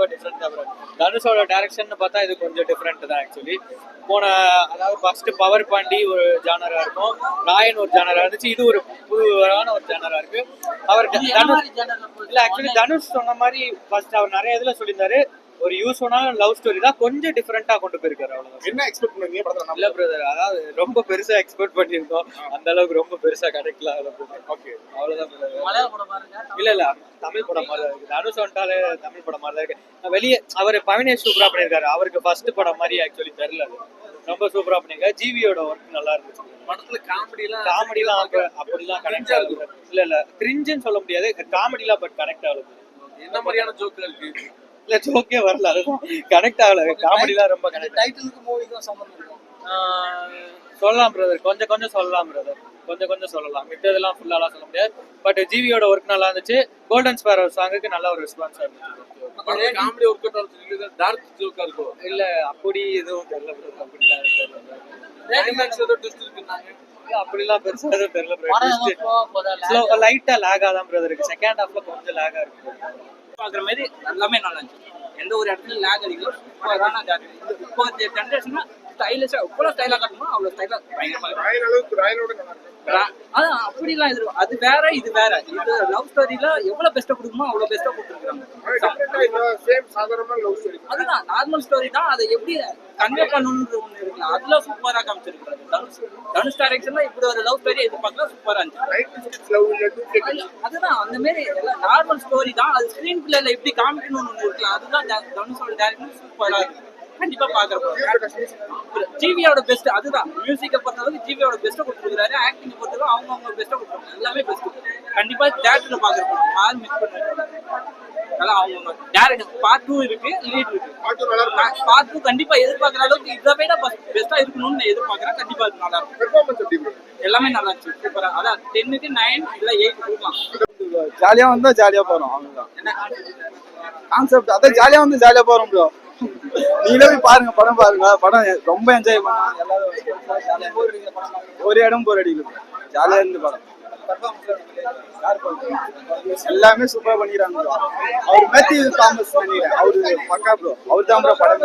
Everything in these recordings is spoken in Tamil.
ரொம்ப டிஃப்ரெண்ட் தான் ப்ரோ. தனுஷோட டைரக்ஷன் பார்த்தா இது கொஞ்சம் டிஃப்ரெண்ட் தான் ஆக்சுவலி. போன அதாவது ஃபர்ஸ்ட் பவர் பாண்டி ஒரு ஜானரா இருக்கும், ராயன் ஒரு ஜானரா இருந்துச்சு, இது ஒரு புதுவான ஒரு ஜானரா இருக்கு. அவர் இல்ல ஆக்சுவலி தனுஷ் சொன்ன மாதிரி ஃபர்ஸ்ட் அவர் நிறைய இதுல சொல்லியிருந்தாரு, ஒரு யூஸ்ஃபுல்லான லவ் ஸ்டோரி தான், கொஞ்சம் டிஃபரெண்டா கொண்டு போயிருக்காரு. அவ்வளவுதான். என்ன எக்ஸ்பெக்ட் பண்ணீங்க படத்துல? இல்ல பிரதர், அதாவது ரொம்ப பெருசா எக்ஸ்பெக்ட் பண்ணிருந்தோம், அந்த அளவுக்கு ரொம்ப பெருசா கிடைக்கல. ஓகே, அவ்வளவுதான் பிரதர். இல்ல இல்ல தமிழ் படம் மாதிரி இருக்கு. தனுஷ் வந்துட்டாலே தமிழ் படம் மாதிரி தான் இருக்கு. வெளியே அவர் பவினேஷ் சூப்பரா பண்ணிருக்காரு, அவருக்கு ஃபர்ஸ்ட் படம் மாதிரி ஆக்சுவலி தெரியல, ரொம்ப சூப்பரா பண்ணிருக்காரு. ஜிவியோட ஒர்க் நல்லா இருந்துச்சு. படத்துல காமெடிலாம் அப்படிலாம் கனெக்ட் ஆகுது. இல்ல கிரிஞ்சுன்னு சொல்ல முடியாது, காமெடிலாம் பட் கனெக்ட் ஆகுது. என்ன மாதிரியான ஜோக் இருக்கு? இல்ல ஜோக்கே வரல, அதுதான் கனெக்ட் ஆகல. காமெடிலாம் ரொம்ப கனெக்ட். டைட்டிலுக்கு மூவிக்கும் சம்பந்தம் இருக்கும் சொல்லலாம் பிரதர், கொஞ்சம் கொஞ்சம் சொல்லலாம் பிரதர், கொஞ்சம் கொஞ்சம் சொல்லலாம். மித்ததெல்லாம் ஃபுல்லாலாம் சொல்ல முடியாது. பட் ஜிவியோட ஒர்க் நல்லா இருந்துச்சு. கோல்டன் ஸ்பேரோ சாங்குக்கு நல்ல ஒரு ரெஸ்பான்ஸா இருந்துச்சு. காமெடி ஒர்க் அவுட் ஆகுது, டார்க் ஜோக்கா இருக்கும். இல்ல அப்படி எதுவும் தெரியல பிரதர். அப்படிலாம் கிளைமேக்ஸ் ஏதோ ட்விஸ்ட் இருக்குன்னாங்க. அப்படிலாம் பெருசா எதுவும் தெரியல பிரதர். லைட்டா லேகா தான் பிரதர் இருக்கு. செகண்ட் ஹாஃப்ல கொஞ்சம் லேகா இருக்கு. பாக்குற மாதிரி எல்லாமே நல்லா இருந்துச்சு. எந்த ஒரு இடத்துல லேக் அடிக்கல. சூப்பரான இப்போ ஜென்ரேஷன் ஸ்டைலிஷா எவ்வளவு ஸ்டைலா காட்டணும் அவ்வளவு ஸ்டைலா பயங்கரமா அதான் அப்படிலாம் இது அது வேற இது வேற. இது லவ் ஸ்டோரியில எவ்வளவு பெஸ்ட்டா கொடுக்குமோ அவ்வளவு பெஸ்ட்டா கொடுத்துருக்காங்க. அதுதான் நார்மல் ஸ்டோரி தான், அதை எப்படி கன்வே பண்ணணும்னு ஒண்ணு இருக்குல்ல, அதுல சூப்பரா காமிச்சிருக்காரு தனுஷ் டைரக்ஷன்ல. இப்படி ஒரு லவ் ஸ்டோரி எதிர்பார்க்கல, சூப்பரா இருந்துச்சு. அதுதான் அந்த மாதிரி நார்மல் ஸ்டோரி தான், அது ஸ்கிரீன் பிளேல எப்படி காமிக்கணும்னு ஒண்ணு இருக்குல்ல, அதுதான் தனுஷோட டைரக்ஷன் சூப்பரா இருக்கு. கண்டிப்பா பாக்குறப்ப ஜிவியோட பெஸ்ட் அதுதான். மியூசிக்கை பொறுத்தளவுக்கு ஜிவியோட பெஸ்ட்டை கொடுத்துருக்காரு. ஆக்டிங் பொறுத்தளவு அவங்க பெஸ்ட்டை கொடுத்துருக்காங்க. எல்லாமே பெஸ்ட். கண்டிப்பா தியேட்டர்ல பாக்குறப்ப யாரும் மிஸ் பண்ணுவாங்க. அதான் அவங்க டேரக்டர் பார்ட் 2 இருக்கு, லீட் இருக்கு. பார்ட் 2 கண்டிப்பா எதிர்பார்க்குற அளவுக்கு இதை விட பெஸ்டா இருக்கணும்னு நான் எதிர்பார்க்குறேன். கண்டிப்பா அது நல்லா இருக்கும். எல்லாமே நல்லா இருந்துச்சு, சூப்பரா. அதான் 10க்கு 9 இல்ல 8 கொடுக்கலாம். ஜாலியா வந்தா ஜாலியா போறோம், அவ்வளவுதான். என்ன கான்செப்ட்? அதான் ஜாலியா வந்து ஜாலியா போறோம் ப்ரோ. நீங்களே போய் பாருங்க, படம் பாருங்க. படம் ரொம்ப என்ஜாய் பண்ணலாம். எல்லாரும் ஒரு இடம் போர் அடிக்குது, ஜாலியா இருந்து படம். எல்லாமே சூப்பரா பண்ணிக்கிறாங்க. அவர் மேத்யூ தாமஸ் நினைக்கிறேன், அவரு பக்கா ப்ரோ. அவர் தான் ப்ரோ படம்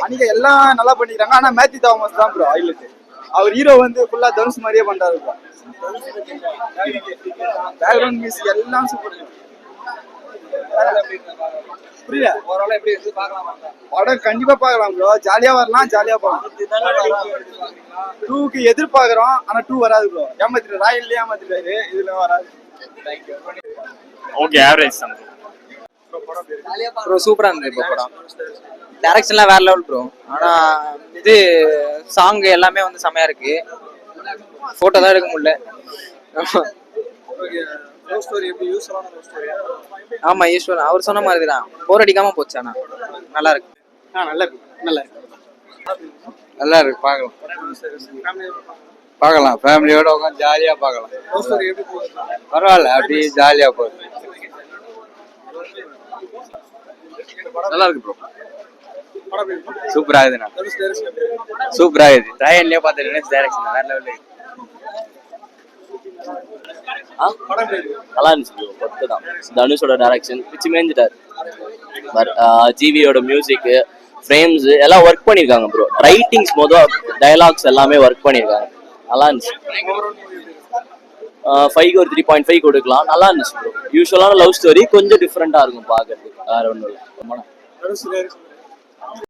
அன்னைக்கு எல்லாம் நல்லா பண்ணிக்கிறாங்க. ஆனா மேத்யூ தாமஸ் தான் ப்ரோ ஹைலைட். அவர் ஹீரோ வந்து ஃபுல்லா தனுஷ் மாதிரியே பண்றாரு ப்ரோ. பேக்ரவுண்ட் மியூசிக் எல்லாம் சூப்பர். புரியல படம் கண்டிப்பா பாக்கலாம் ப்ரோ. ஜாலியா வரலாம், ஜாலியா போகலாம். 2க்கு எதிர்பார்க்கிறோம், ஆனா 2 வராது ப்ரோ. ஏமாத்திட்டு ராயல்ல ஏமாத்திட்டாரு, இதுல வராது. ஓகே, ஆவரேஜ் தான் ப்ரோ. சூப்பரா இருந்தது இப்போ படம். டைரக்ஷன்லாம் வேற லெவல் ப்ரோ. ஆனா இது சாங் எல்லாமே வந்து செமையா இருக்கு. போட்டோ தான் எடுக்க முடியல. ஆமா யூஸ்வல் அவர் சொன்ன மாதிரி தான், போர் அடிக்காம போச்சு. ஆனா நல்லா இருக்கு. நல்லா இருக்கு, பார்க்கலாம். ஃபேமிலியோட உட்காந்து ஜாலியா பார்க்கலாம். பரவாயில்ல, அப்படியே ஜாலியா போகுது. நல்லா இருக்கு ப்ரோ. சூப்பரா இருக்குதுண்ணா, சூப்பரா இருக்குது. ராயன்லயே பார்த்துட்டு டைரக்ஷன் வேற லெவல். நல்லா இருந்துச்சு. ஒர்த்து தான். தனுஷோட டைரக்ஷன் பிச்சு மேஞ்சிட்டார். ஜிவியோட மியூசிக்கு, ஃப்ரேம்ஸ் எல்லாம் ஒர்க் பண்ணியிருக்காங்க ப்ரோ. ரைட்டிங்ஸ் டயலாக்ஸ் எல்லாமே ஒர்க் பண்ணியிருக்காங்க. நல்லா இருந்துச்சு. 5க்கு ஒரு 3.5 கொடுக்கலாம். நல்லா இருந்துச்சு ப்ரோ. யூஸ்வலான லவ் ஸ்டோரி, கொஞ்சம் டிஃப்ரெண்டா இருக்கும் பார்க்கறதுக்கு, வேற ஒன்றும் இல்லை.